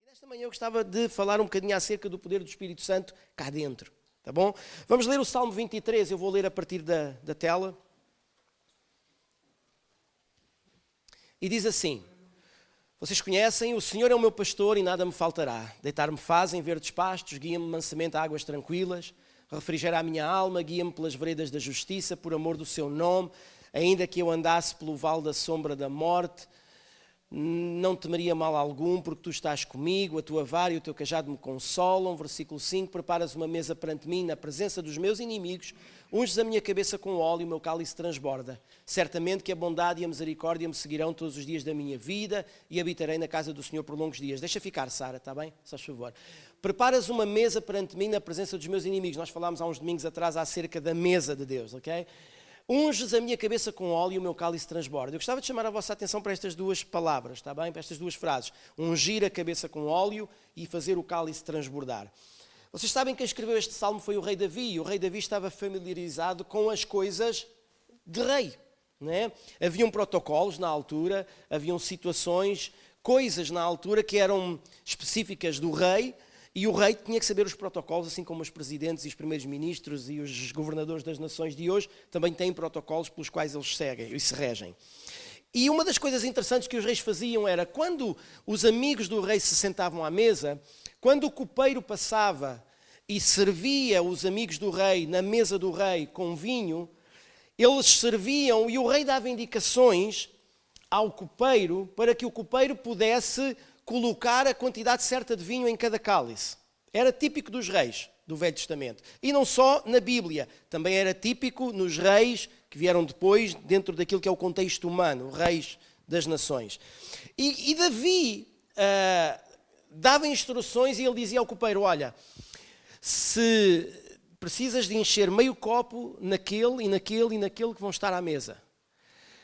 Nesta manhã eu gostava de falar um bocadinho acerca do poder do Espírito Santo cá dentro, tá bom? Vamos ler o Salmo 23, eu vou ler a partir da tela. E diz assim: vocês conhecem, o Senhor é o meu pastor e nada me faltará. Deitar-me faz em verdes pastos, guia-me mansamente a águas tranquilas, refrigera a minha alma, guia-me pelas veredas da justiça, por amor do seu nome. Ainda que eu andasse pelo vale da sombra da morte, não temeria mal algum, porque tu estás comigo, a tua vara e o teu cajado me consolam. Versículo 5, preparas uma mesa perante mim, na presença dos meus inimigos, unges a minha cabeça com óleo e o meu cálice transborda. Certamente que a bondade e a misericórdia me seguirão todos os dias da minha vida e habitarei na casa do Senhor por longos dias. Deixa ficar, Sara, está bem? Só favor. Preparas uma mesa perante mim, na presença dos meus inimigos. Nós falámos há uns domingos atrás acerca da mesa de Deus, ok? Unges a minha cabeça com óleo e o meu cálice transborda. Eu gostava de chamar a vossa atenção para estas duas palavras, está bem? Para estas duas frases. Ungir a cabeça com óleo e fazer o cálice transbordar. Vocês sabem que quem escreveu este salmo foi o rei Davi. E o rei Davi estava familiarizado com as coisas de rei, não é? Haviam protocolos na altura, haviam situações, coisas na altura que eram específicas do rei. E o rei tinha que saber os protocolos, assim como os presidentes e os primeiros ministros e os governadores das nações de hoje também têm protocolos pelos quais eles seguem e se regem. E uma das coisas interessantes que os reis faziam era, quando os amigos do rei se sentavam à mesa, quando o copeiro passava e servia os amigos do rei na mesa do rei com vinho, eles serviam e o rei dava indicações ao copeiro para que o copeiro pudesse colocar a quantidade certa de vinho em cada cálice. Era típico dos reis do Velho Testamento. E não só na Bíblia, também era típico nos reis que vieram depois, dentro daquilo que é o contexto humano, reis das nações. E Davi dava instruções e ele dizia ao copeiro: olha, se precisas de encher meio copo naquele e naquele e naquele que vão estar à mesa,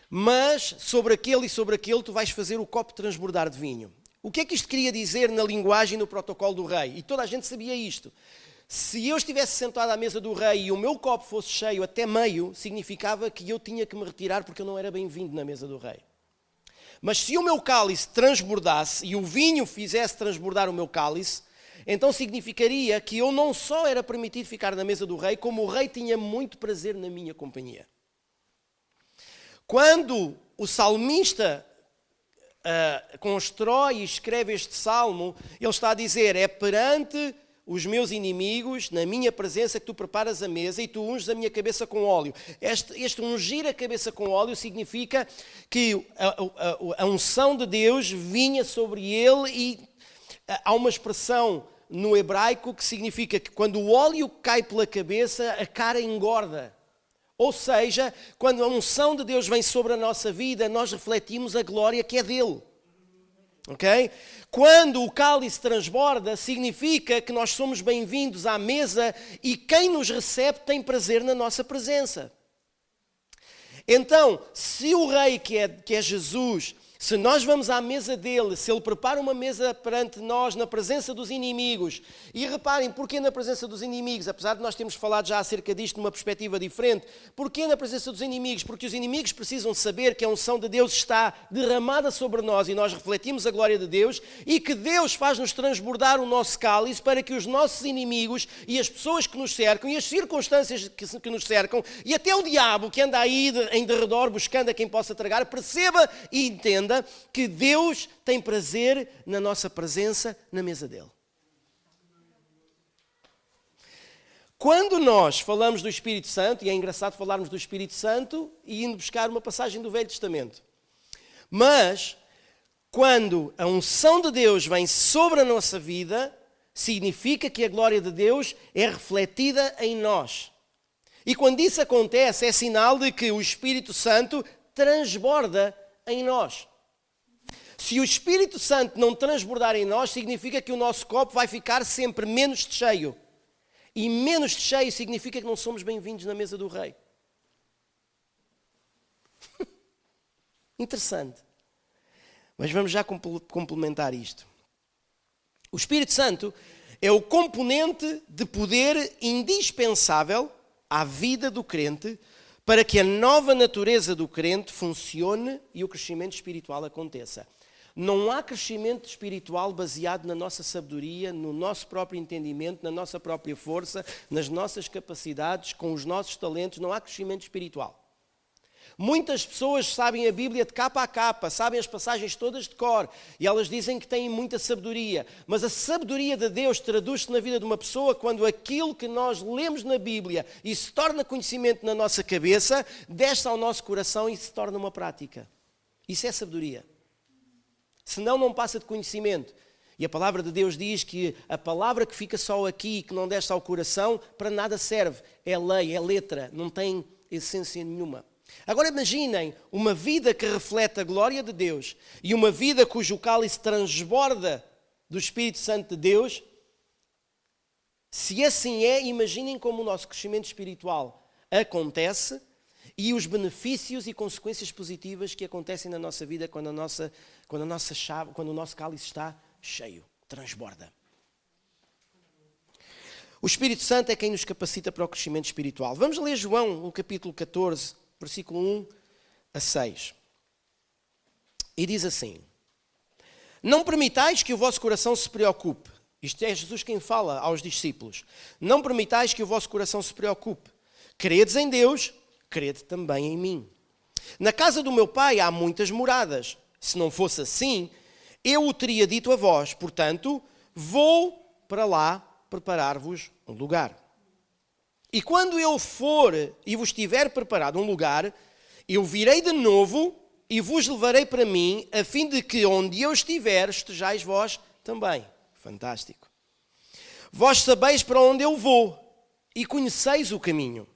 mas sobre aquele e sobre aquele tu vais fazer o copo transbordar de vinho. O que é que isto queria dizer na linguagem e no protocolo do rei? E toda a gente sabia isto. Se eu estivesse sentado à mesa do rei e o meu copo fosse cheio até meio, significava que eu tinha que me retirar porque eu não era bem-vindo na mesa do rei. Mas se o meu cálice transbordasse e o vinho fizesse transbordar o meu cálice, então significaria que eu não só era permitido ficar na mesa do rei, como o rei tinha muito prazer na minha companhia. Quando o salmista constrói e escreve este salmo, ele está a dizer: é perante os meus inimigos, na minha presença, que tu preparas a mesa e tu unges a minha cabeça com óleo. Este ungir a cabeça com óleo significa que a unção de Deus vinha sobre ele, e há uma expressão no hebraico que significa que quando o óleo cai pela cabeça, a cara engorda. Ou seja, quando a unção de Deus vem sobre a nossa vida, nós refletimos a glória que é dele. Ok? Quando o cálice transborda, significa que nós somos bem-vindos à mesa e quem nos recebe tem prazer na nossa presença. Então, se o rei que é Jesus, se nós vamos à mesa dele, se ele prepara uma mesa perante nós na presença dos inimigos, e reparem, porquê na presença dos inimigos? Apesar de nós termos falado já acerca disto numa perspectiva diferente, porquê na presença dos inimigos? Porque os inimigos precisam saber que a unção de Deus está derramada sobre nós e nós refletimos a glória de Deus, e que Deus faz-nos transbordar o nosso cálice para que os nossos inimigos e as pessoas que nos cercam e as circunstâncias que nos cercam e até o diabo que anda aí em derredor buscando a quem possa tragar, perceba e entenda que Deus tem prazer na nossa presença na mesa dele. Quando nós falamos do Espírito Santo, e é engraçado falarmos do Espírito Santo e indo buscar uma passagem do Velho Testamento, mas quando a unção de Deus vem sobre a nossa vida, significa que a glória de Deus é refletida em nós. E quando isso acontece, é sinal de que o Espírito Santo transborda em nós. Se o Espírito Santo não transbordar em nós, significa que o nosso copo vai ficar sempre menos cheio. E menos cheio significa que não somos bem-vindos na mesa do rei. Interessante. Mas vamos já complementar isto. O Espírito Santo é o componente de poder indispensável à vida do crente para que a nova natureza do crente funcione e o crescimento espiritual aconteça. Não há crescimento espiritual baseado na nossa sabedoria, no nosso próprio entendimento, na nossa própria força, nas nossas capacidades, com os nossos talentos. Não há crescimento espiritual. Muitas pessoas sabem a Bíblia de capa a capa, sabem as passagens todas de cor, e elas dizem que têm muita sabedoria. Mas a sabedoria de Deus traduz-se na vida de uma pessoa quando aquilo que nós lemos na Bíblia e se torna conhecimento na nossa cabeça, desce ao nosso coração e se torna uma prática. Isso é sabedoria. Senão não passa de conhecimento. E a palavra de Deus diz que a palavra que fica só aqui, que não desce ao coração, para nada serve. É lei, é letra, não tem essência nenhuma. Agora imaginem uma vida que reflete a glória de Deus e uma vida cujo cálice transborda do Espírito Santo de Deus. Se assim é, imaginem como o nosso crescimento espiritual acontece e os benefícios e consequências positivas que acontecem na nossa vida quando o nosso cálice está cheio, transborda. O Espírito Santo é quem nos capacita para o crescimento espiritual. Vamos ler João, o capítulo 14, versículo 1 a 6. E diz assim: não permitais que o vosso coração se preocupe. Isto é Jesus quem fala aos discípulos. Não permitais que o vosso coração se preocupe. Credes em Deus, crede também em mim. Na casa do meu pai há muitas moradas. Se não fosse assim, eu o teria dito a vós. Portanto, vou para lá preparar-vos um lugar. E quando eu for e vos tiver preparado um lugar, eu virei de novo e vos levarei para mim, a fim de que onde eu estiver, estejais vós também. Fantástico. Vós sabeis para onde eu vou e conheceis o caminho.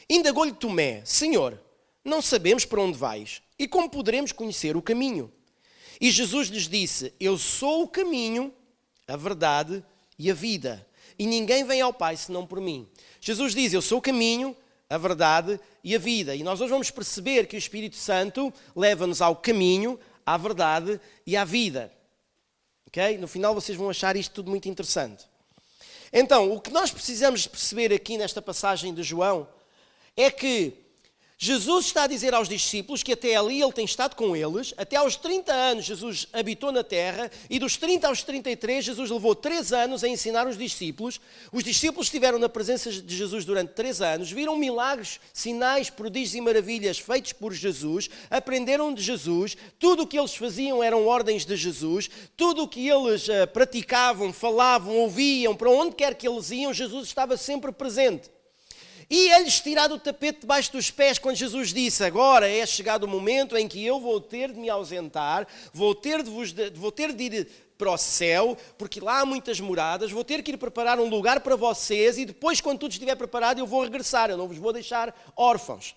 Indagou-lhe Tomé: Senhor, não sabemos para onde vais e como poderemos conhecer o caminho? E Jesus lhes disse: eu sou o caminho, a verdade e a vida. E ninguém vem ao Pai senão por mim. Jesus diz: eu sou o caminho, a verdade e a vida. E nós hoje vamos perceber que o Espírito Santo leva-nos ao caminho, à verdade e à vida. Okay? No final vocês vão achar isto tudo muito interessante. Então, o que nós precisamos perceber aqui nesta passagem de João é que Jesus está a dizer aos discípulos que até ali ele tem estado com eles, até aos 30 anos Jesus habitou na terra e dos 30 aos 33 Jesus levou 3 anos a ensinar os discípulos. Os discípulos estiveram na presença de Jesus durante 3 anos, viram milagres, sinais, prodígios e maravilhas feitos por Jesus, aprenderam de Jesus, tudo o que eles faziam eram ordens de Jesus, tudo o que eles praticavam, falavam, ouviam, para onde quer que eles iam, Jesus estava sempre presente. E é-lhes tirado o tapete debaixo dos pés quando Jesus disse: agora é chegado o momento em que eu vou ter de me ausentar, vou ter de ir para o céu, porque lá há muitas moradas, vou ter que ir preparar um lugar para vocês e depois, quando tudo estiver preparado, eu vou regressar, eu não vos vou deixar órfãos.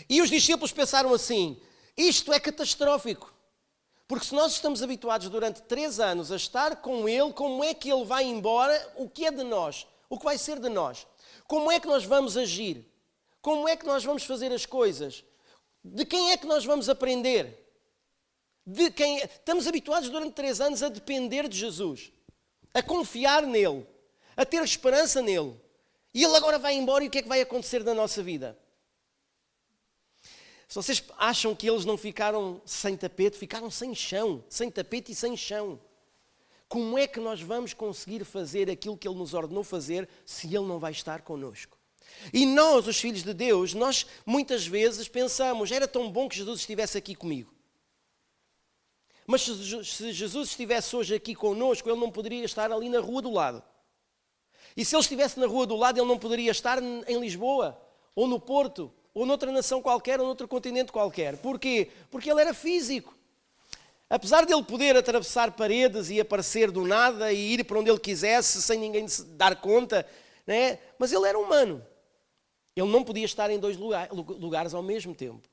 E os discípulos pensaram assim: isto é catastrófico, porque se nós estamos habituados durante 3 anos a estar com Ele, como é que Ele vai embora? O que é de nós? O que vai ser de nós? Como é que nós vamos agir? Como é que nós vamos fazer as coisas? De quem é que nós vamos aprender? De quem? Estamos habituados durante 3 anos a depender de Jesus, a confiar nele, a ter esperança nele. E ele agora vai embora e o que é que vai acontecer na nossa vida? Se vocês acham que eles não ficaram sem tapete, ficaram sem chão, sem tapete e sem chão. Como é que nós vamos conseguir fazer aquilo que Ele nos ordenou fazer se Ele não vai estar connosco? E nós, os filhos de Deus, nós muitas vezes pensamos: era tão bom que Jesus estivesse aqui comigo. Mas se Jesus estivesse hoje aqui connosco, Ele não poderia estar ali na rua do lado. E se Ele estivesse na rua do lado, Ele não poderia estar em Lisboa, ou no Porto, ou noutra nação qualquer, ou noutro continente qualquer. Porquê? Porque Ele era físico. Apesar de ele poder atravessar paredes e aparecer do nada e ir para onde ele quisesse sem ninguém se dar conta, né? Mas ele era humano. Ele não podia estar em 2 lugares ao mesmo tempo.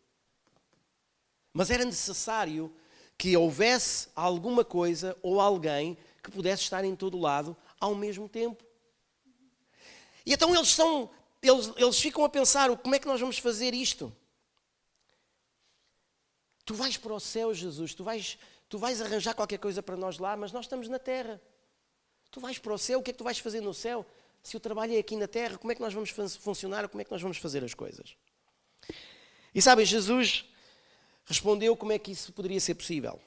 Mas era necessário que houvesse alguma coisa ou alguém que pudesse estar em todo lado ao mesmo tempo. E então eles ficam a pensar: como é que nós vamos fazer isto? Tu vais para o céu, Jesus, tu vais arranjar qualquer coisa para nós lá, mas nós estamos na terra. Tu vais para o céu, o que é que tu vais fazer no céu? Se o trabalho é aqui na terra, como é que nós vamos funcionar? Como é que nós vamos fazer as coisas? E sabem, Jesus respondeu como é que isso poderia ser possível.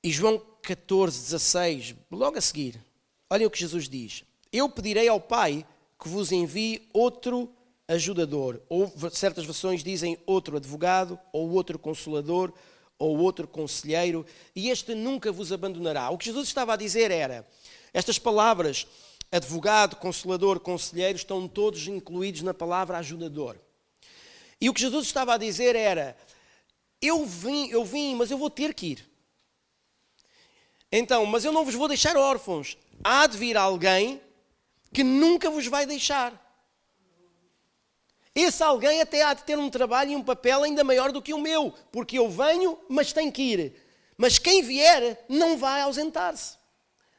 E João 14:16, logo a seguir, olhem o que Jesus diz. Eu pedirei ao Pai que vos envie outro ajudador. Ou certas versões dizem outro advogado, ou outro consolador, ou outro conselheiro, e este nunca vos abandonará. O que Jesus estava a dizer era, estas palavras, advogado, consolador, conselheiro, estão todos incluídos na palavra ajudador. E o que Jesus estava a dizer era, eu vim, mas eu vou ter que ir. Então, mas eu não vos vou deixar órfãos. Há de vir alguém que nunca vos vai deixar. Esse alguém até há de ter um trabalho e um papel ainda maior do que o meu, porque eu venho, mas tenho que ir. Mas quem vier não vai ausentar-se,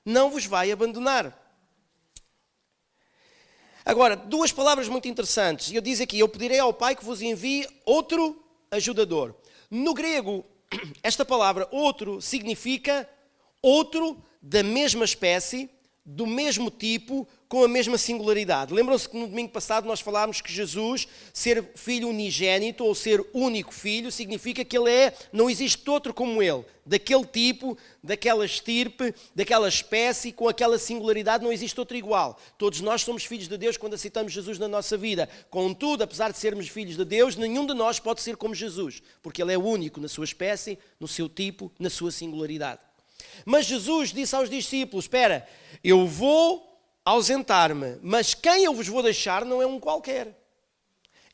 não vos vai abandonar. Agora, duas palavras muito interessantes. Eu digo aqui, eu pedirei ao Pai que vos envie outro ajudador. No grego, esta palavra outro significa outro da mesma espécie, do mesmo tipo, com a mesma singularidade. Lembram-se que no domingo passado nós falámos que Jesus, ser filho unigênito ou ser único filho, significa que ele não existe outro como ele. Daquele tipo, daquela estirpe, daquela espécie, com aquela singularidade, não existe outro igual. Todos nós somos filhos de Deus quando aceitamos Jesus na nossa vida. Contudo, apesar de sermos filhos de Deus, nenhum de nós pode ser como Jesus, porque ele é único na sua espécie, no seu tipo, na sua singularidade. Mas Jesus disse aos discípulos, espera, eu vou ausentar-me, mas quem eu vos vou deixar não é um qualquer.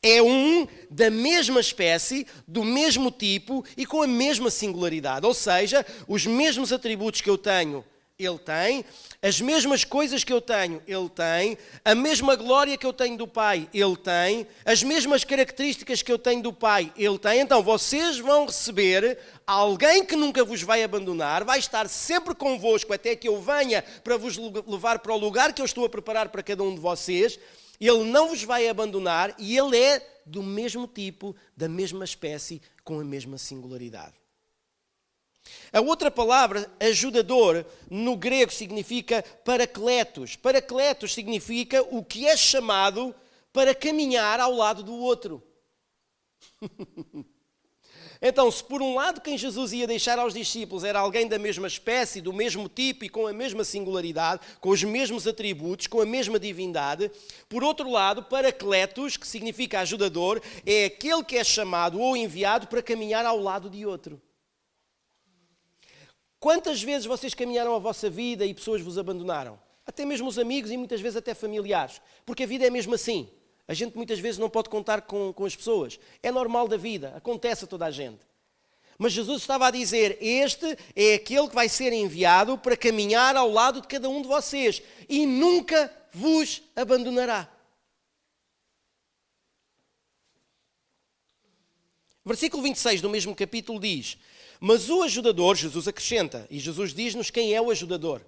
É um da mesma espécie, do mesmo tipo e com a mesma singularidade. Ou seja, os mesmos atributos que eu tenho, ele tem. As mesmas coisas que eu tenho, ele tem. A mesma glória que eu tenho do Pai, ele tem. As mesmas características que eu tenho do Pai, ele tem. Então, vocês vão receber alguém que nunca vos vai abandonar, vai estar sempre convosco até que eu venha para vos levar para o lugar que eu estou a preparar para cada um de vocês. Ele não vos vai abandonar e ele é do mesmo tipo, da mesma espécie, com a mesma singularidade. A outra palavra, ajudador, no grego significa paracletos. Paracletos significa o que é chamado para caminhar ao lado do outro. Então, se por um lado quem Jesus ia deixar aos discípulos era alguém da mesma espécie, do mesmo tipo e com a mesma singularidade, com os mesmos atributos, com a mesma divindade, por outro lado, paracletos, que significa ajudador, é aquele que é chamado ou enviado para caminhar ao lado de outro. Quantas vezes vocês caminharam a vossa vida e pessoas vos abandonaram? Até mesmo os amigos e muitas vezes até familiares. Porque a vida é mesmo assim. A gente muitas vezes não pode contar com as pessoas. É normal da vida, acontece a toda a gente. Mas Jesus estava a dizer, este é aquele que vai ser enviado para caminhar ao lado de cada um de vocês e nunca vos abandonará. Versículo 26 do mesmo capítulo diz, mas o ajudador, Jesus acrescenta, e Jesus diz-nos quem é o ajudador.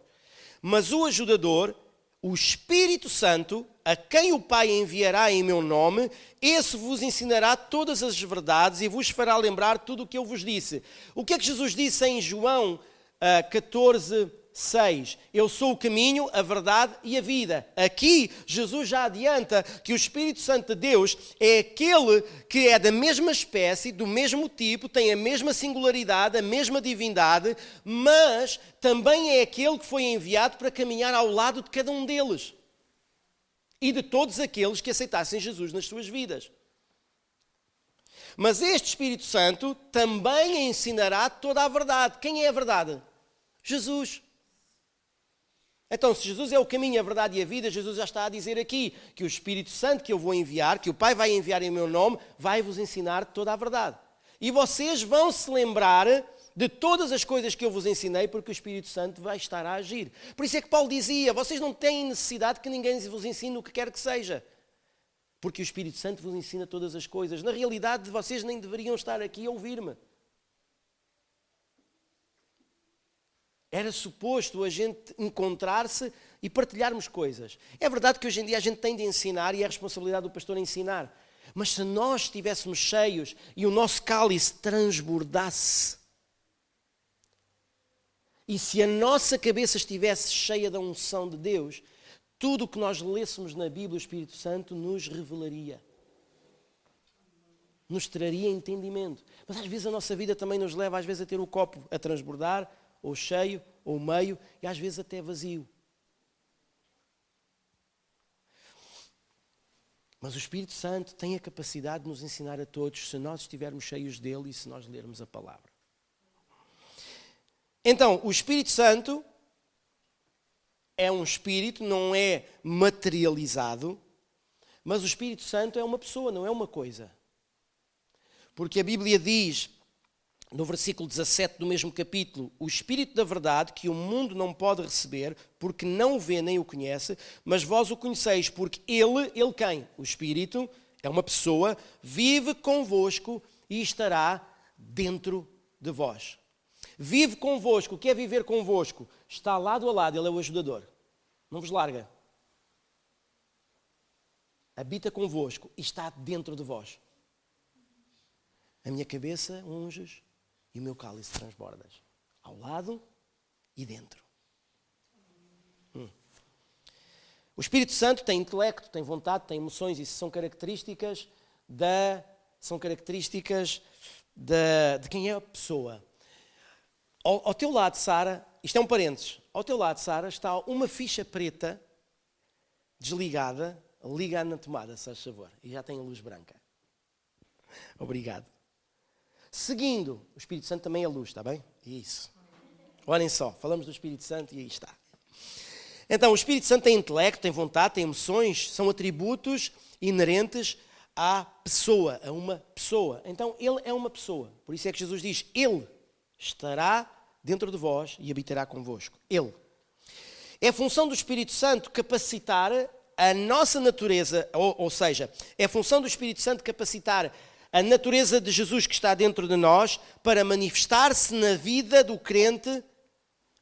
Mas o ajudador, o Espírito Santo, a quem o Pai enviará em meu nome, esse vos ensinará todas as verdades e vos fará lembrar tudo o que eu vos disse. O que é que Jesus disse em João 14:6? Eu sou o caminho, a verdade e a vida. Aqui, Jesus já adianta que o Espírito Santo de Deus é aquele que é da mesma espécie, do mesmo tipo, tem a mesma singularidade, a mesma divindade, mas também é aquele que foi enviado para caminhar ao lado de cada um deles e de todos aqueles que aceitassem Jesus nas suas vidas. Mas este Espírito Santo também ensinará toda a verdade. Quem é a verdade? Jesus. Então, se Jesus é o caminho, a verdade e a vida, Jesus já está a dizer aqui que o Espírito Santo que eu vou enviar, que o Pai vai enviar em meu nome, vai vos ensinar toda a verdade. E vocês vão se lembrar de todas as coisas que eu vos ensinei, porque o Espírito Santo vai estar a agir. Por isso é que Paulo dizia, vocês não têm necessidade que ninguém vos ensine o que quer que seja, porque o Espírito Santo vos ensina todas as coisas. Na realidade, vocês nem deveriam estar aqui a ouvir-me. Era suposto a gente encontrar-se e partilharmos coisas. É verdade que hoje em dia a gente tem de ensinar e é a responsabilidade do pastor ensinar. Mas se nós estivéssemos cheios e o nosso cálice transbordasse, E se a nossa cabeça estivesse cheia da unção de Deus, tudo o que nós lêssemos na Bíblia, o Espírito Santo nos revelaria. Nos traria entendimento. Mas às vezes a nossa vida também nos leva às vezes a ter o copo a transbordar, ou cheio, ou meio, e às vezes até vazio. Mas o Espírito Santo tem a capacidade de nos ensinar a todos se nós estivermos cheios dele e se nós lermos a palavra. Então, o Espírito Santo é um espírito, não é materializado, mas o Espírito Santo é uma pessoa, não é uma coisa. Porque a Bíblia diz, no versículo 17 do mesmo capítulo, o Espírito da verdade que o mundo não pode receber, porque não o vê nem o conhece, mas vós o conheceis, porque ele quem? O Espírito é uma pessoa, vive convosco e estará dentro de vós. Vive convosco. O que é viver convosco? Está lado a lado, ele é o ajudador. Não vos larga. Habita convosco e está dentro de vós. A minha cabeça unges e o meu cálice transbordas. Ao lado e dentro. O Espírito Santo tem intelecto, tem vontade, tem emoções. Isso são características de quem é a pessoa. Ao teu lado, Sara, isto é um parênteses, ao teu lado, Sara, está uma ficha preta desligada, liga na tomada, se faz favor, e já tem a luz branca. Obrigado. Seguindo, o Espírito Santo também é luz, está bem? Isso. Olhem só, falamos do Espírito Santo e aí está. Então, o Espírito Santo tem intelecto, tem vontade, tem emoções, são atributos inerentes à pessoa, a uma pessoa. Então, ele é uma pessoa. Por isso é que Jesus diz, ele estará dentro de vós e habitará convosco. Ele. É função do Espírito Santo capacitar a nossa natureza, ou seja, é função do Espírito Santo capacitar a natureza de Jesus que está dentro de nós para manifestar-se na vida do crente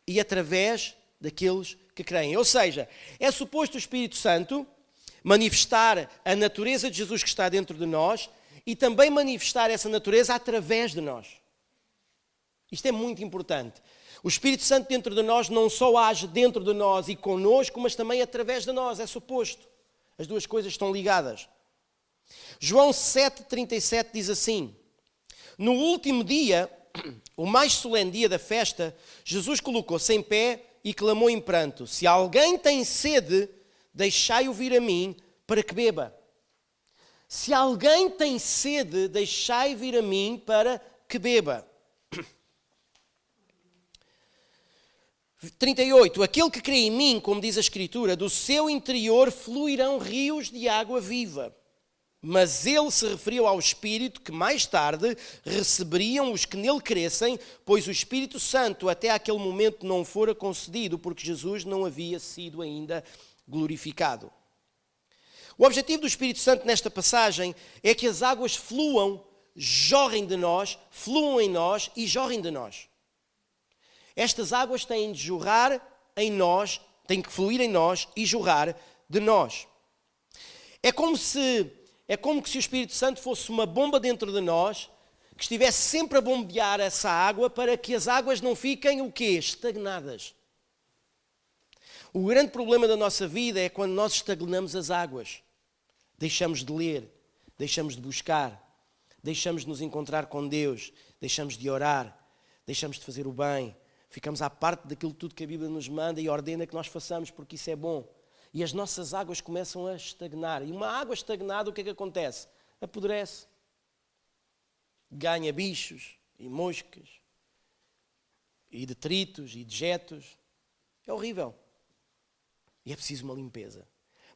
e através daqueles que creem. Ou seja, é suposto o Espírito Santo manifestar a natureza de Jesus que está dentro de nós e também manifestar essa natureza através de nós. Isto é muito importante. O Espírito Santo dentro de nós não só age dentro de nós e connosco, mas também através de nós, é suposto. As duas coisas estão ligadas. João 7,37 diz assim, no último dia, o mais solene dia da festa, Jesus colocou-se em pé e clamou em pranto, se alguém tem sede, deixai-o vir a mim para que beba. Se alguém tem sede, deixai vir a mim para que beba. 38. Aquele que crê em mim, como diz a Escritura, do seu interior fluirão rios de água viva. Mas ele se referiu ao Espírito que mais tarde receberiam os que nele crescem, pois o Espírito Santo até aquele momento não fora concedido, porque Jesus não havia sido ainda glorificado. O objetivo do Espírito Santo nesta passagem é que as águas fluam, jorrem de nós, fluam em nós e jorrem de nós. Estas águas têm de jorrar em nós, têm que fluir em nós e jorrar de nós. É como se o Espírito Santo fosse uma bomba dentro de nós, que estivesse sempre a bombear essa água para que as águas não fiquem o quê? Estagnadas. O grande problema da nossa vida é quando nós estagnamos as águas. Deixamos de ler, deixamos de buscar, deixamos de nos encontrar com Deus, deixamos de orar, deixamos de fazer o bem. Ficamos à parte daquilo tudo que a Bíblia nos manda e ordena que nós façamos, porque isso é bom. E as nossas águas começam a estagnar. E uma água estagnada, o que é que acontece? Apodrece. Ganha bichos e moscas, e detritos e dejetos. É horrível. E é preciso uma limpeza.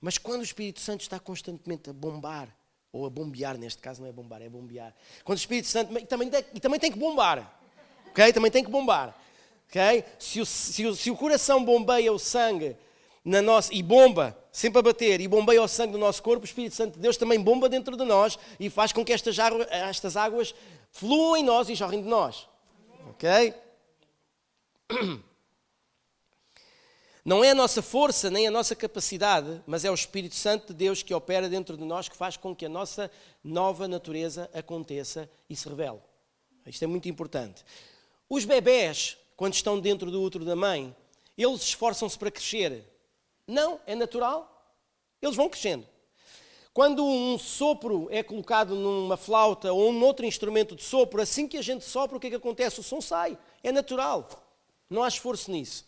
Mas quando o Espírito Santo está constantemente a bombar, ou a bombear, neste caso não é bombar, é bombear. Quando o Espírito Santo... E também tem que bombar. Ok? Também tem que bombar. Okay? Se o coração bombeia o sangue na nossa, e bomba, sempre a bater, e bombeia o sangue do nosso corpo, o Espírito Santo de Deus também bomba dentro de nós e faz com que estas águas fluam em nós e jorrem de nós. Ok? Não é a nossa força, nem a nossa capacidade, mas é o Espírito Santo de Deus que opera dentro de nós, que faz com que a nossa nova natureza aconteça e se revele. Isto é muito importante. Os bebés, quando estão dentro do útero da mãe, eles esforçam-se para crescer? Não, é natural. Eles vão crescendo. Quando um sopro é colocado numa flauta ou num outro instrumento de sopro, assim que a gente sopra, o que é que acontece? O som sai. É natural. Não há esforço nisso.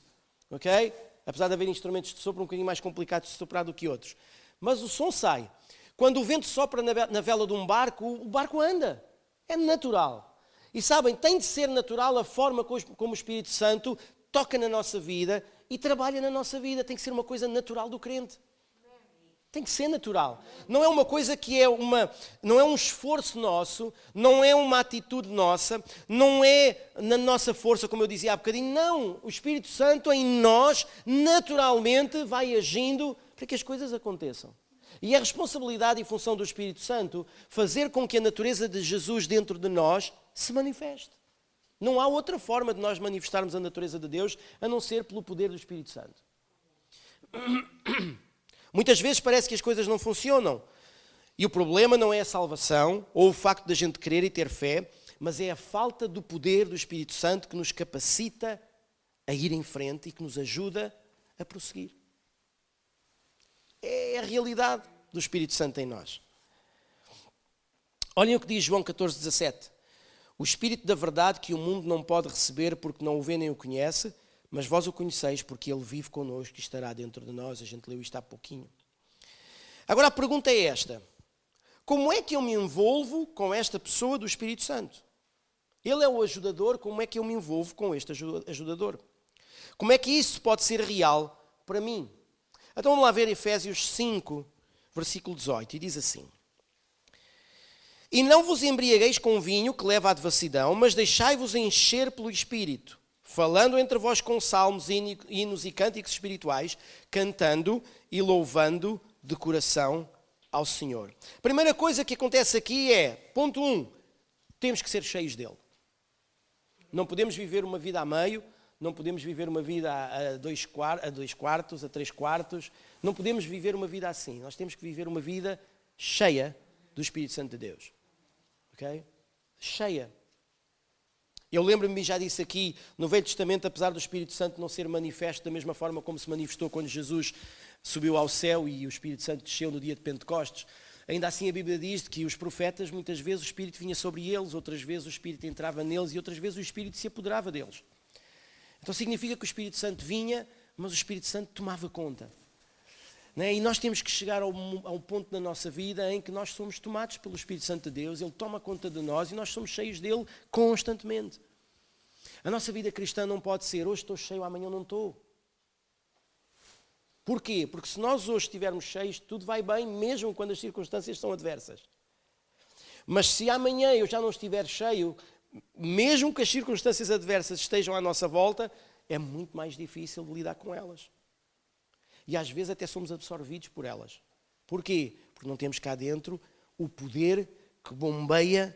Ok? Apesar de haver instrumentos de sopro um bocadinho mais complicados de soprar do que outros. Mas o som sai. Quando o vento sopra na vela de um barco, o barco anda. É natural. E sabem, tem de ser natural a forma como o Espírito Santo toca na nossa vida e trabalha na nossa vida. Tem que ser uma coisa natural do crente. Tem que ser natural. Não é uma coisa que não é um esforço nosso, não é uma atitude nossa, não é na nossa força, como eu dizia há bocadinho. Não, o Espírito Santo em nós naturalmente vai agindo para que as coisas aconteçam. E é responsabilidade e função do Espírito Santo fazer com que a natureza de Jesus dentro de nós se manifeste. Não há outra forma de nós manifestarmos a natureza de Deus a não ser pelo poder do Espírito Santo. Muitas vezes parece que as coisas não funcionam. E o problema não é a salvação ou o facto de a gente querer e ter fé, mas é a falta do poder do Espírito Santo que nos capacita a ir em frente e que nos ajuda a prosseguir. É a realidade do Espírito Santo em nós. Olhem o que diz João 14,17. O Espírito da verdade que o mundo não pode receber porque não o vê nem o conhece, mas vós o conheceis porque ele vive connosco e estará dentro de nós. A gente leu isto há pouquinho. Agora a pergunta é esta. Como é que eu me envolvo com esta pessoa do Espírito Santo? Ele é o ajudador, como é que eu me envolvo com este ajudador? Como é que isso pode ser real para mim? Então vamos lá ver Efésios 5, versículo 18, e diz assim. E não vos embriagueis com vinho que leva à devassidão, mas deixai-vos encher pelo Espírito, falando entre vós com salmos, hinos e cânticos espirituais, cantando e louvando de coração ao Senhor. A primeira coisa que acontece aqui é, ponto 1, temos que ser cheios dele. Não podemos viver uma vida a meio, não podemos viver uma vida a 2 quartos, a 3 quartos, não podemos viver uma vida assim. Nós temos que viver uma vida cheia do Espírito Santo de Deus. Ok? Cheia. Eu lembro-me, já disse aqui, no Velho Testamento, apesar do Espírito Santo não ser manifesto da mesma forma como se manifestou quando Jesus subiu ao céu e o Espírito Santo desceu no dia de Pentecostes, ainda assim a Bíblia diz que os profetas, muitas vezes o Espírito vinha sobre eles, outras vezes o Espírito entrava neles e outras vezes o Espírito se apoderava deles. Então significa que o Espírito Santo vinha, mas o Espírito Santo tomava conta. E nós temos que chegar a um ponto na nossa vida em que nós somos tomados pelo Espírito Santo de Deus, Ele toma conta de nós e nós somos cheios dele constantemente. A nossa vida cristã não pode ser hoje estou cheio, amanhã não estou. Porquê? Porque se nós hoje estivermos cheios, tudo vai bem, mesmo quando as circunstâncias são adversas. Mas se amanhã eu já não estiver cheio, mesmo que as circunstâncias adversas estejam à nossa volta, é muito mais difícil de lidar com elas. E às vezes até somos absorvidos por elas. Porquê? Porque não temos cá dentro o poder que bombeia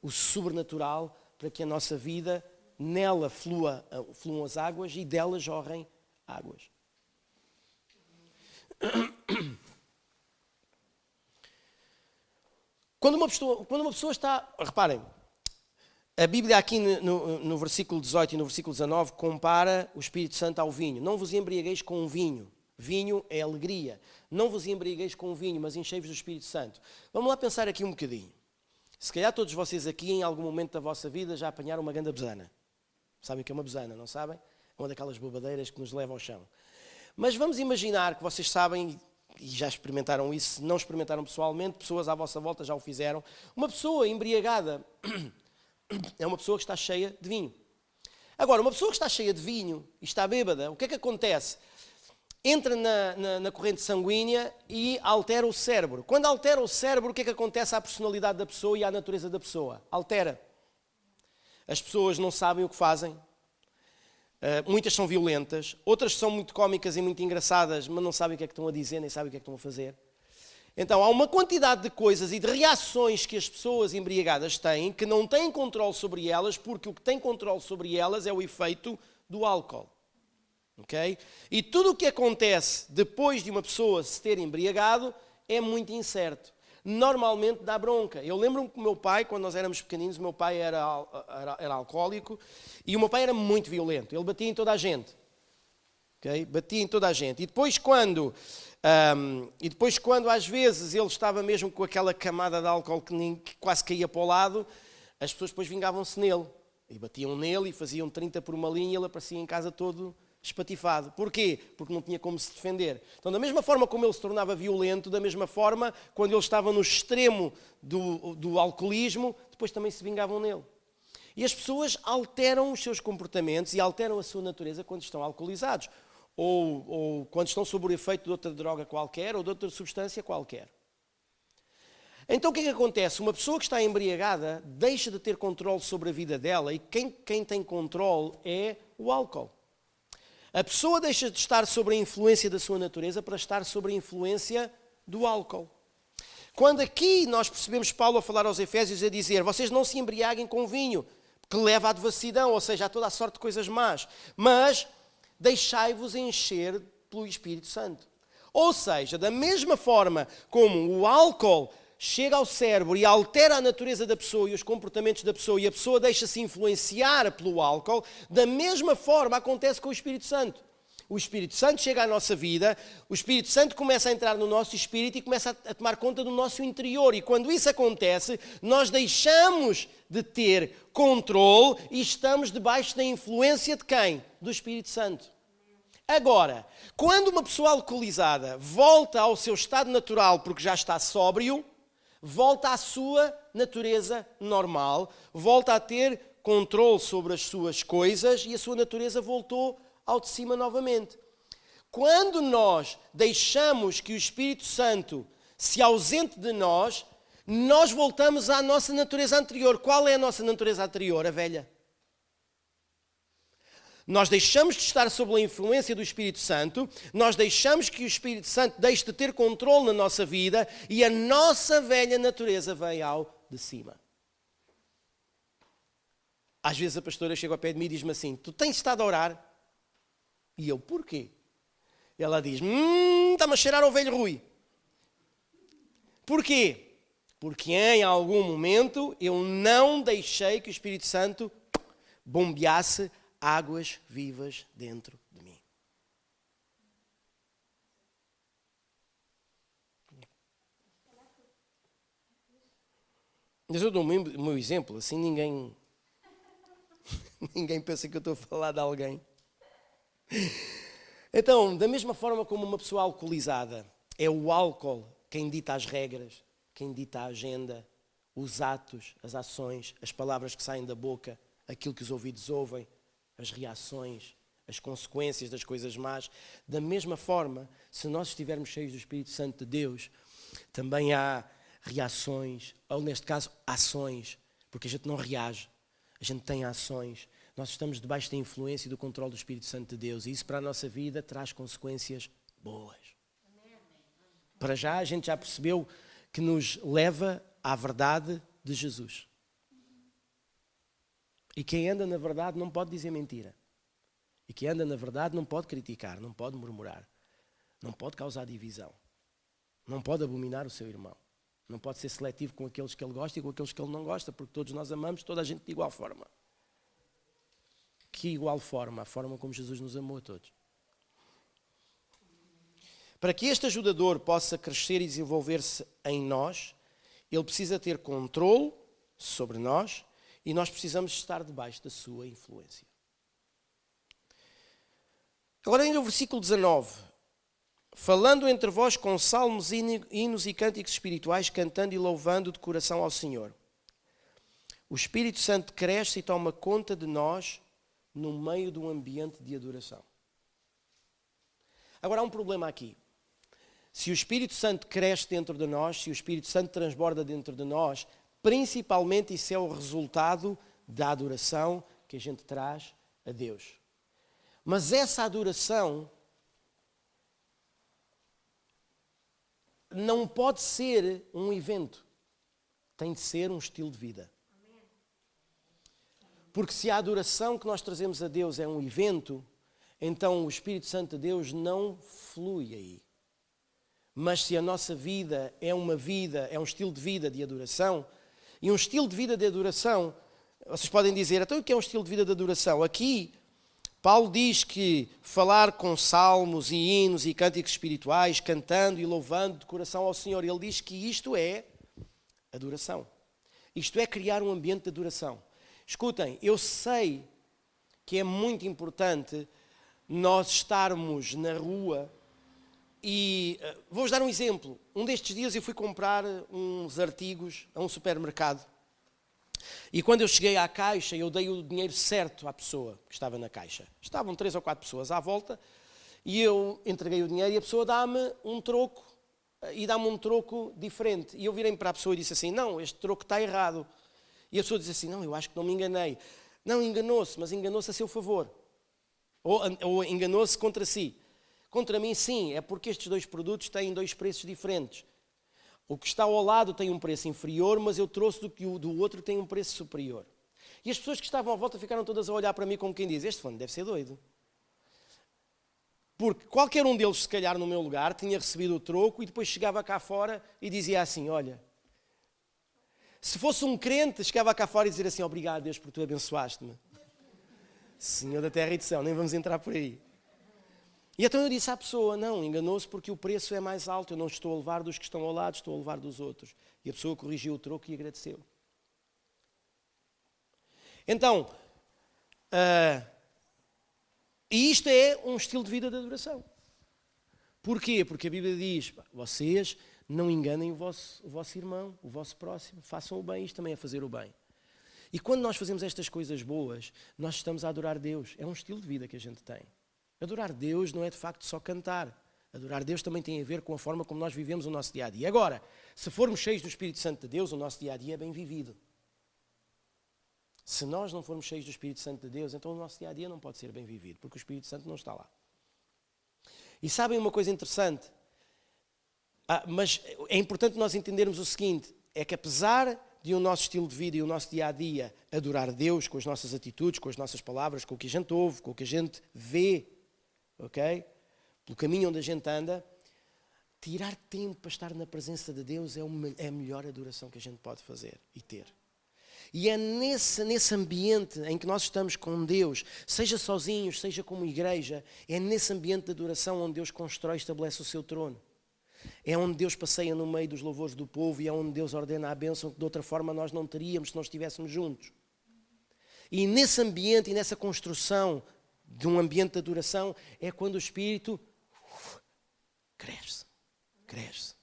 o sobrenatural para que a nossa vida, nela fluam as águas e dela jorrem águas. Quando uma pessoa está... Reparem, a Bíblia aqui no versículo 18 e no versículo 19 compara o Espírito Santo ao vinho. Não vos embriagueis com o vinho. Vinho é alegria. Não vos embriagueis com o vinho, mas enchei-vos do Espírito Santo. Vamos lá pensar aqui um bocadinho. Se calhar todos vocês aqui, em algum momento da vossa vida, já apanharam uma grande besana. Sabem o que é uma besana, não sabem? É uma daquelas bobadeiras que nos leva ao chão. Mas vamos imaginar que vocês sabem, e já experimentaram isso, se não experimentaram pessoalmente, pessoas à vossa volta já o fizeram. Uma pessoa embriagada é uma pessoa que está cheia de vinho. Agora, uma pessoa que está cheia de vinho e está bêbada, o que é que acontece? Entra na corrente sanguínea e altera o cérebro. Quando altera o cérebro, o que é que acontece à personalidade da pessoa e à natureza da pessoa? Altera. As pessoas não sabem o que fazem. Muitas são violentas. Outras são muito cómicas e muito engraçadas, mas não sabem o que é que estão a dizer, nem sabem o que é que estão a fazer. Então, há uma quantidade de coisas e de reações que as pessoas embriagadas têm que não têm controle sobre elas, porque o que tem controle sobre elas é o efeito do álcool. Okay? E tudo o que acontece depois de uma pessoa se ter embriagado é muito incerto. normalmente dá bronca. Eu lembro-me que o meu pai, quando nós éramos pequeninos, o meu pai era alcoólico e o meu pai era muito violento. Ele batia em toda a gente. Okay? Batia em toda a gente. E depois quando às vezes ele estava mesmo com aquela camada de álcool que quase caía para o lado, as pessoas depois vingavam-se nele. E batiam nele e faziam 30 por uma linha e ele aparecia em casa todo espatifado. Porquê? Porque não tinha como se defender. Então, da mesma forma como ele se tornava violento, da mesma forma, quando ele estava no extremo do alcoolismo, depois também se vingavam nele. E as pessoas alteram os seus comportamentos e alteram a sua natureza quando estão alcoolizados. Ou quando estão sob o efeito de outra droga qualquer ou de outra substância qualquer. Então o que é que acontece? Uma pessoa que está embriagada deixa de ter controle sobre a vida dela e quem tem controle é o álcool. A pessoa deixa de estar sob a influência da sua natureza para estar sob a influência do álcool. Quando aqui nós percebemos Paulo a falar aos Efésios a dizer: vocês não se embriaguem com vinho, que leva à devassidão, ou seja, a toda a sorte de coisas más, mas deixai-vos encher pelo Espírito Santo. Ou seja, da mesma forma como o álcool chega ao cérebro e altera a natureza da pessoa e os comportamentos da pessoa e a pessoa deixa-se influenciar pelo álcool, da mesma forma acontece com o Espírito Santo. O Espírito Santo chega à nossa vida, o Espírito Santo começa a entrar no nosso espírito e começa a tomar conta do nosso interior. E quando isso acontece, nós deixamos de ter controle e estamos debaixo da influência de quem? Do Espírito Santo. Agora, quando uma pessoa alcoolizada volta ao seu estado natural porque já está sóbrio, volta à sua natureza normal, volta a ter controle sobre as suas coisas e a sua natureza voltou ao de cima novamente. Quando nós deixamos que o Espírito Santo se ausente de nós, nós voltamos à nossa natureza anterior. Qual é a nossa natureza anterior? A velha. Nós deixamos de estar sob a influência do Espírito Santo, nós deixamos que o Espírito Santo deixe de ter controle na nossa vida e a nossa velha natureza vem ao de cima. Às vezes a pastora chega ao pé de mim e diz-me assim: tu tens estado a orar? E eu, porquê? Ela diz: está-me a cheirar ao velho Rui. Porquê? Porque em algum momento eu não deixei que o Espírito Santo bombeasse águas vivas dentro de mim. Mas eu dou o meu exemplo, assim ninguém pensa que eu estou a falar de alguém. Então, da mesma forma como uma pessoa alcoolizada, é o álcool quem dita as regras, quem dita a agenda, os atos, as ações, as palavras que saem da boca, aquilo que os ouvidos ouvem, as reações, as consequências das coisas más. Da mesma forma, se nós estivermos cheios do Espírito Santo de Deus, também há reações, ou neste caso, ações, porque a gente não reage, a gente tem ações. Nós estamos debaixo da influência e do controle do Espírito Santo de Deus e isso para a nossa vida traz consequências boas. Para já, a gente já percebeu que nos leva à verdade de Jesus. E quem anda na verdade não pode dizer mentira. E quem anda na verdade não pode criticar, não pode murmurar, não pode causar divisão, não pode abominar o seu irmão, não pode ser seletivo com aqueles que ele gosta e com aqueles que ele não gosta, porque todos nós amamos toda a gente de igual forma. Que igual forma? A forma como Jesus nos amou a todos. Para que este ajudador possa crescer e desenvolver-se em nós, ele precisa ter controle sobre nós e nós precisamos estar debaixo da sua influência. Agora, no versículo 19, falando entre vós com salmos, hinos e cânticos espirituais, cantando e louvando de coração ao Senhor. O Espírito Santo cresce e toma conta de nós no meio de um ambiente de adoração. Agora, há um problema aqui. Se o Espírito Santo cresce dentro de nós, se o Espírito Santo transborda dentro de nós, principalmente isso é o resultado da adoração que a gente traz a Deus. Mas essa adoração não pode ser um evento, tem de ser um estilo de vida. Porque se a adoração que nós trazemos a Deus é um evento, então o Espírito Santo de Deus não flui aí. Mas se a nossa vida, é um estilo de vida de adoração, e um estilo de vida de adoração, vocês podem dizer, então o que é um estilo de vida de adoração? Aqui, Paulo diz que falar com salmos e hinos e cânticos espirituais, cantando e louvando de coração ao Senhor, ele diz que isto é adoração. Isto é criar um ambiente de adoração. Escutem, eu sei que é muito importante nós estarmos na rua e vou-vos dar um exemplo. Um destes dias eu fui comprar uns artigos a um supermercado e quando eu cheguei à caixa eu dei o dinheiro certo à pessoa que estava na caixa. Estavam 3 ou 4 pessoas à volta e eu entreguei o dinheiro e a pessoa dá-me um troco e dá-me um troco diferente. E eu virei-me para a pessoa e disse assim, não, este troco está errado. E a pessoa disse assim, não, eu acho que não me enganei. Não, enganou-se, mas enganou-se a seu favor. Ou enganou-se contra si. Contra mim, sim, é porque estes 2 produtos têm 2 preços diferentes. O que está ao lado tem um preço inferior, mas eu trouxe do que o do outro tem um preço superior. E as pessoas que estavam à volta ficaram todas a olhar para mim como quem diz, este fulano deve ser doido. Porque qualquer um deles, se calhar no meu lugar, tinha recebido o troco e depois chegava cá fora e dizia assim, olha, se fosse um crente, chegava cá fora e dizia assim, obrigado Deus por tu abençoaste-me. Senhor da terra e do céu, nem vamos entrar por aí. E então eu disse à pessoa, não, enganou-se porque o preço é mais alto, eu não estou a levar dos que estão ao lado, estou a levar dos outros. E a pessoa corrigiu o troco e agradeceu. Então, e isto é um estilo de vida de adoração. Porquê? Porque a Bíblia diz, vocês não enganem o vosso irmão, o vosso próximo, façam o bem, isto também é fazer o bem. E quando nós fazemos estas coisas boas, nós estamos a adorar Deus. É um estilo de vida que a gente tem. Adorar Deus não é de facto só cantar. Adorar Deus também tem a ver com a forma como nós vivemos o nosso dia-a-dia. Agora, se formos cheios do Espírito Santo de Deus, o nosso dia-a-dia é bem vivido. Se nós não formos cheios do Espírito Santo de Deus, então o nosso dia-a-dia não pode ser bem vivido, porque o Espírito Santo não está lá. E sabem uma coisa interessante? Mas é importante nós entendermos o seguinte, é que apesar de o nosso estilo de vida e o nosso dia-a-dia adorar Deus com as nossas atitudes, com as nossas palavras, com o que a gente ouve, com o que a gente vê, ok? Pelo caminho onde a gente anda, tirar tempo para estar na presença de Deus é a melhor adoração que a gente pode fazer e ter. E é nesse ambiente em que nós estamos com Deus, seja sozinhos, seja como igreja, é nesse ambiente de adoração onde Deus constrói e estabelece o seu trono. É onde Deus passeia no meio dos louvores do povo e é onde Deus ordena a bênção que de outra forma nós não teríamos se nós estivéssemos juntos. E nesse ambiente e nessa construção de um ambiente de adoração é quando o Espírito cresce, cresce,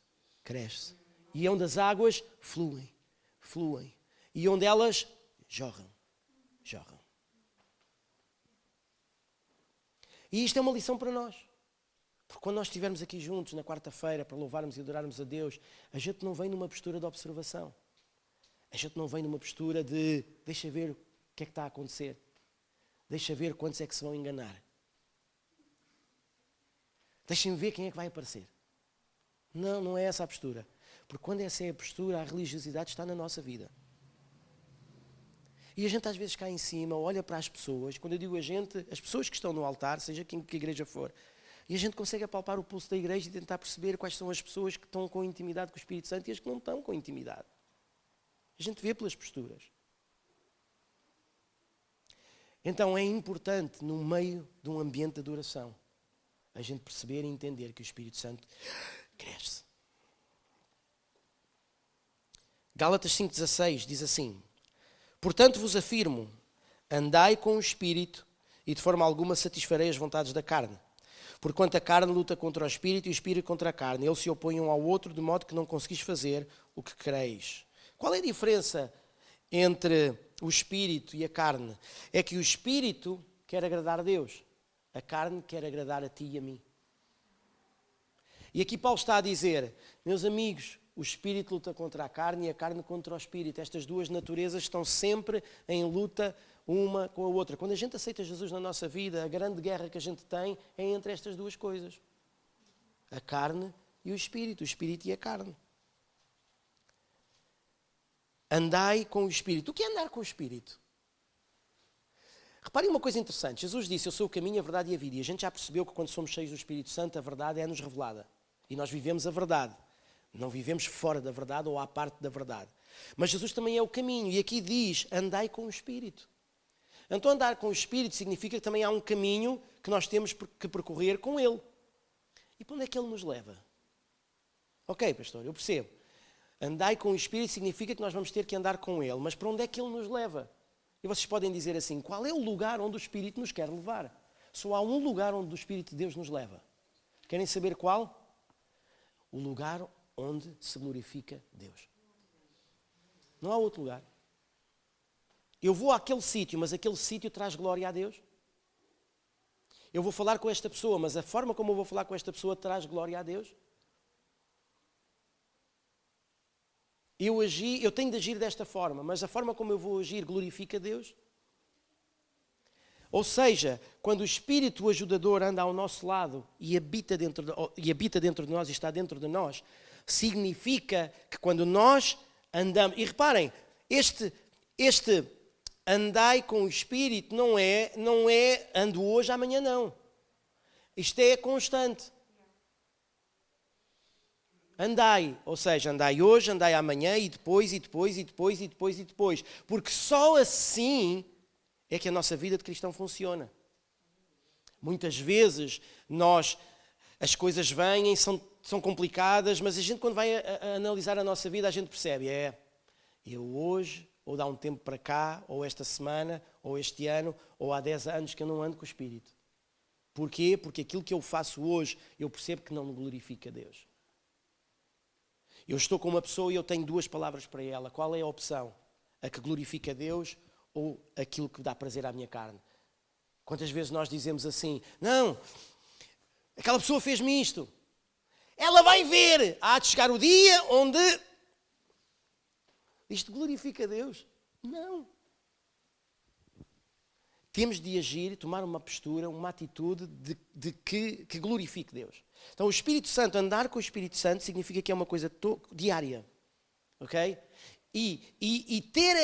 cresce. E é onde as águas fluem, fluem. E onde elas jorram, jorram. E isto é uma lição para nós. Porque quando nós estivermos aqui juntos na quarta-feira para louvarmos e adorarmos a Deus, a gente não vem numa postura de observação. A gente não vem numa postura de deixa ver o que é que está a acontecer. Deixa ver quantos é que se vão enganar. Deixem-me ver quem é que vai aparecer. Não, não é essa a postura. Porque quando essa é a postura, a religiosidade está na nossa vida. E a gente às vezes cai em cima, olha para as pessoas, quando eu digo a gente, as pessoas que estão no altar, seja quem que a igreja for, e a gente consegue apalpar o pulso da igreja e tentar perceber quais são as pessoas que estão com intimidade com o Espírito Santo e as que não estão com intimidade. A gente vê pelas posturas. Então é importante, no meio de um ambiente de adoração, a gente perceber e entender que o Espírito Santo cresce. Gálatas 5,16 diz assim, portanto vos afirmo, andai com o Espírito e de forma alguma satisfarei as vontades da carne. Porquanto a carne luta contra o Espírito e o Espírito contra a carne. Eles se opõem um ao outro de modo que não conseguis fazer o que quereis. Qual é a diferença entre o Espírito e a carne? É que o Espírito quer agradar a Deus. A carne quer agradar a ti e a mim. E aqui Paulo está a dizer, meus amigos, o Espírito luta contra a carne e a carne contra o Espírito. Estas duas naturezas estão sempre em luta uma com a outra. Quando a gente aceita Jesus na nossa vida, a grande guerra que a gente tem é entre estas duas coisas. A carne e o Espírito e a carne. Andai com o Espírito. O que é andar com o Espírito? Reparem uma coisa interessante. Jesus disse, eu sou o caminho, a verdade e a vida. E a gente já percebeu que quando somos cheios do Espírito Santo, a verdade é-nos revelada. E nós vivemos a verdade. Não vivemos fora da verdade ou à parte da verdade. Mas Jesus também é o caminho. E aqui diz, andai com o Espírito. Então andar com o Espírito significa que também há um caminho que nós temos que percorrer com Ele. E para onde é que Ele nos leva? Ok, pastor, eu percebo. Andai com o Espírito significa que nós vamos ter que andar com Ele. Mas para onde é que Ele nos leva? E vocês podem dizer assim, qual é o lugar onde o Espírito nos quer levar? Só há um lugar onde o Espírito de Deus nos leva. Querem saber qual? O lugar onde se glorifica Deus. Não há outro lugar. Eu vou àquele sítio, mas aquele sítio traz glória a Deus. Eu vou falar com esta pessoa, mas a forma como eu vou falar com esta pessoa traz glória a Deus. Eu tenho de agir desta forma, mas a forma como eu vou agir glorifica Deus. Ou seja, quando o Espírito ajudador anda ao nosso lado e habita dentro de nós e está dentro de nós, significa que quando nós andamos... E reparem, este andai com o Espírito não é ando hoje, amanhã não. Isto é constante. Andai, ou seja, andai hoje, andai amanhã e depois, e depois, e depois, e depois, e depois. Porque só assim é que a nossa vida de cristão funciona. Muitas vezes as coisas vêm, são complicadas, mas a gente quando vai a analisar a nossa vida, a gente percebe, eu hoje, ou dá um tempo para cá, ou esta semana, ou este ano, ou há 10 anos que eu não ando com o Espírito. Porquê? Porque aquilo que eu faço hoje, eu percebo que não me glorifica a Deus. Eu estou com uma pessoa e eu tenho 2 palavras para ela. Qual é a opção? A que glorifica a Deus ou aquilo que dá prazer à minha carne? Quantas vezes nós dizemos assim, não, aquela pessoa fez-me isto. Ela vai ver, há de chegar o dia onde isto glorifica a Deus. Não. Temos de agir, tomar uma postura, uma atitude de que glorifique Deus. Então o Espírito Santo, andar com o Espírito Santo significa que é uma coisa diária. Ok? E ter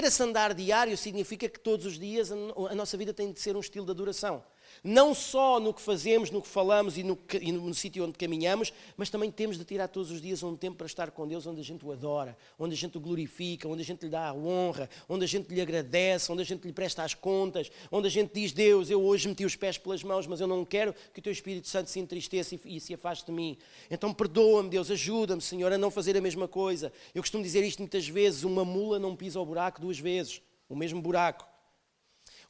esse andar diário significa que todos os dias a nossa vida tem de ser um estilo de adoração. Não só no que fazemos, no que falamos e no sítio onde caminhamos, mas também temos de tirar todos os dias um tempo para estar com Deus, onde a gente o adora, onde a gente o glorifica, onde a gente lhe dá a honra, onde a gente lhe agradece, onde a gente lhe presta as contas, onde a gente diz, Deus, eu hoje meti os pés pelas mãos, mas eu não quero que o Teu Espírito Santo se entristeça e se afaste de mim. Então perdoa-me, Deus, ajuda-me, Senhor, a não fazer a mesma coisa. Eu costumo dizer isto muitas vezes, uma mula não pisa o buraco 2 vezes, o mesmo buraco.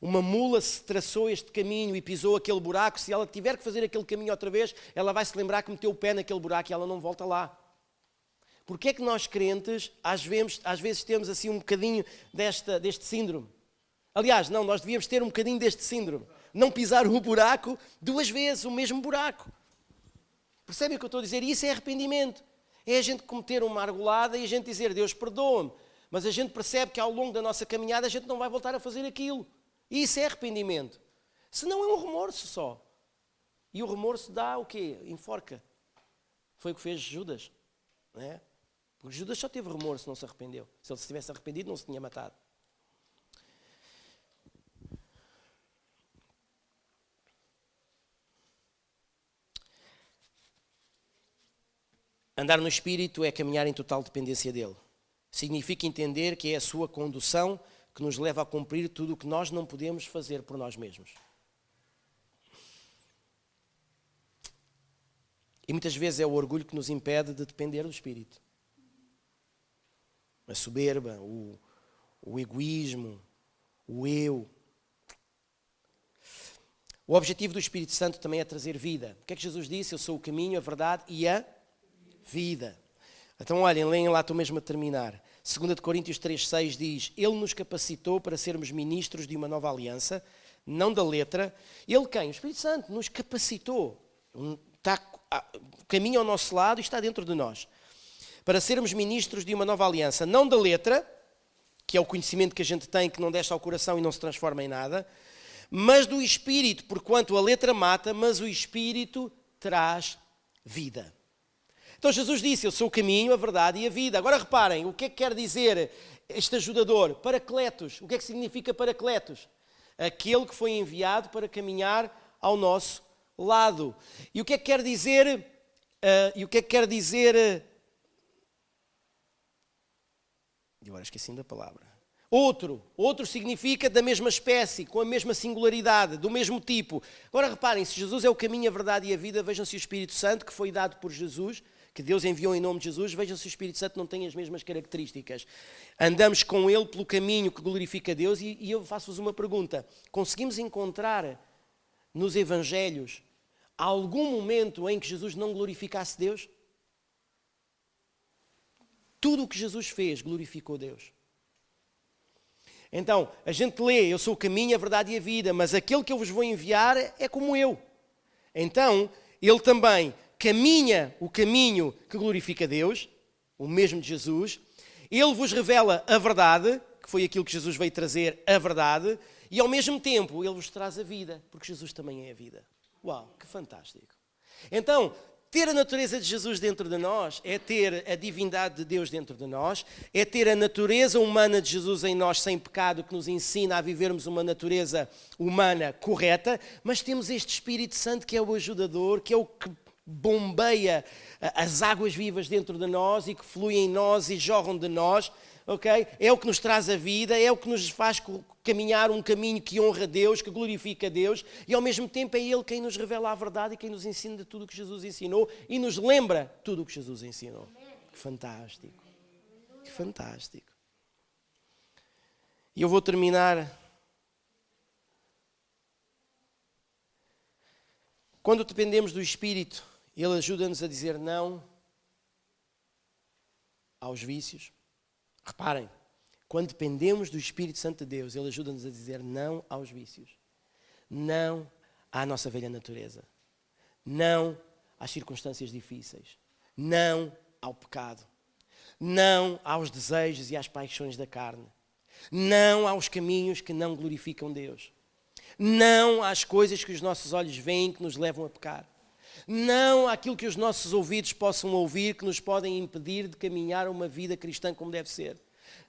Uma mula se traçou este caminho e pisou aquele buraco, se ela tiver que fazer aquele caminho outra vez, ela vai se lembrar que meteu o pé naquele buraco e ela não volta lá. Porque é que nós crentes, às vezes temos assim um bocadinho deste síndrome? Aliás, não, nós devíamos ter um bocadinho deste síndrome. Não pisar o buraco 2 vezes, o mesmo buraco. Percebem o que eu estou a dizer? E isso é arrependimento. É a gente cometer uma argolada e a gente dizer, Deus, perdoa-me. Mas a gente percebe que ao longo da nossa caminhada a gente não vai voltar a fazer aquilo. E isso é arrependimento. Senão é um remorso só. E o remorso dá o quê? Enforca. Foi o que fez Judas. Não é? Porque Judas só teve remorso, não se arrependeu. Se ele se tivesse arrependido, não se tinha matado. Andar no Espírito é caminhar em total dependência dele. Significa entender que é a sua condução que nos leva a cumprir tudo o que nós não podemos fazer por nós mesmos. E muitas vezes é o orgulho que nos impede de depender do Espírito. A soberba, o egoísmo, o eu. O objetivo do Espírito Santo também é trazer vida. O que é que Jesus disse? Eu sou o caminho, a verdade e a vida. Então olhem, leem lá, estou mesmo a terminar. 2 Coríntios 3,6 diz, Ele nos capacitou para sermos ministros de uma nova aliança, não da letra. Ele quem? O Espírito Santo nos capacitou. Está o caminho ao nosso lado e está dentro de nós. Para sermos ministros de uma nova aliança, não da letra, que é o conhecimento que a gente tem, que não desce ao coração e não se transforma em nada, mas do Espírito, porquanto a letra mata, mas o Espírito traz vida. Então Jesus disse, eu sou o caminho, a verdade e a vida. Agora reparem, o que é que quer dizer este ajudador? Paracletos. O que é que significa Paracletos? Aquele que foi enviado para caminhar ao nosso lado. E o que é que quer dizer? E agora esqueci-me da palavra. Outro significa da mesma espécie, com a mesma singularidade, do mesmo tipo. Agora reparem, se Jesus é o caminho, a verdade e a vida, vejam se o Espírito Santo, que foi dado por Jesus, que Deus enviou em nome de Jesus, vejam se o Espírito Santo não tem as mesmas características. Andamos com Ele pelo caminho que glorifica a Deus e eu faço-vos uma pergunta. Conseguimos encontrar nos Evangelhos algum momento em que Jesus não glorificasse Deus? Tudo o que Jesus fez glorificou Deus. Então, a gente lê, eu sou o caminho, a verdade e a vida, mas aquele que eu vos vou enviar é como eu. Então, ele também caminha o caminho que glorifica Deus, o mesmo de Jesus. Ele vos revela a verdade, que foi aquilo que Jesus veio trazer, a verdade, e ao mesmo tempo ele vos traz a vida, porque Jesus também é a vida. Uau, que fantástico. Então, ter a natureza de Jesus dentro de nós é ter a divindade de Deus dentro de nós, é ter a natureza humana de Jesus em nós sem pecado, que nos ensina a vivermos uma natureza humana correta, mas temos este Espírito Santo que é o ajudador, que é o que bombeia as águas vivas dentro de nós e que fluem em nós e jorram de nós, ok? É o que nos traz a vida, é o que nos faz caminhar um caminho que honra a Deus, que glorifica a Deus, e ao mesmo tempo é Ele quem nos revela a verdade e quem nos ensina de tudo o que Jesus ensinou e nos lembra tudo o que Jesus ensinou. Que fantástico. Que fantástico. E eu vou terminar. Quando dependemos do Espírito, Ele ajuda-nos a dizer não aos vícios. Reparem, quando dependemos do Espírito Santo de Deus, Ele ajuda-nos a dizer não aos vícios, não à nossa velha natureza, não às circunstâncias difíceis, não ao pecado, não aos desejos e às paixões da carne, não aos caminhos que não glorificam Deus, não às coisas que os nossos olhos veem que nos levam a pecar, não àquilo que os nossos ouvidos possam ouvir que nos podem impedir de caminhar uma vida cristã como deve ser.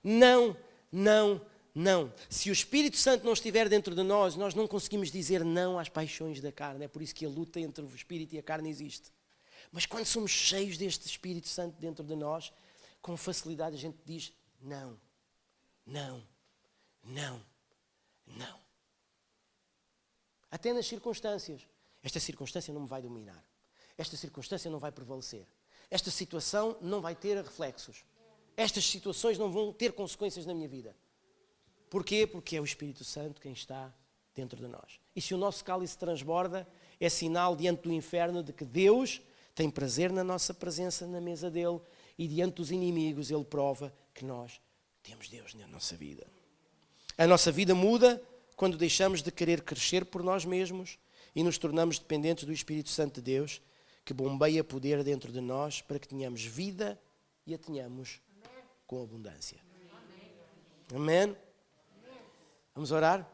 Não, não, não. Se o Espírito Santo não estiver dentro de nós, nós não conseguimos dizer não às paixões da carne. É por isso que a luta entre o Espírito e a carne existe. Mas quando somos cheios deste Espírito Santo dentro de nós, com facilidade a gente diz não, não, não, não. Até nas circunstâncias. Esta circunstância não me vai dominar. Esta circunstância não vai prevalecer. Esta situação não vai ter reflexos. Estas situações não vão ter consequências na minha vida. Porquê? Porque é o Espírito Santo quem está dentro de nós. E se o nosso cálice transborda, é sinal diante do inferno de que Deus tem prazer na nossa presença na mesa dele e diante dos inimigos ele prova que nós temos Deus na nossa vida. A nossa vida muda quando deixamos de querer crescer por nós mesmos e nos tornamos dependentes do Espírito Santo de Deus, que bombeia poder dentro de nós para que tenhamos vida e a tenhamos com abundância. Amém? Vamos orar?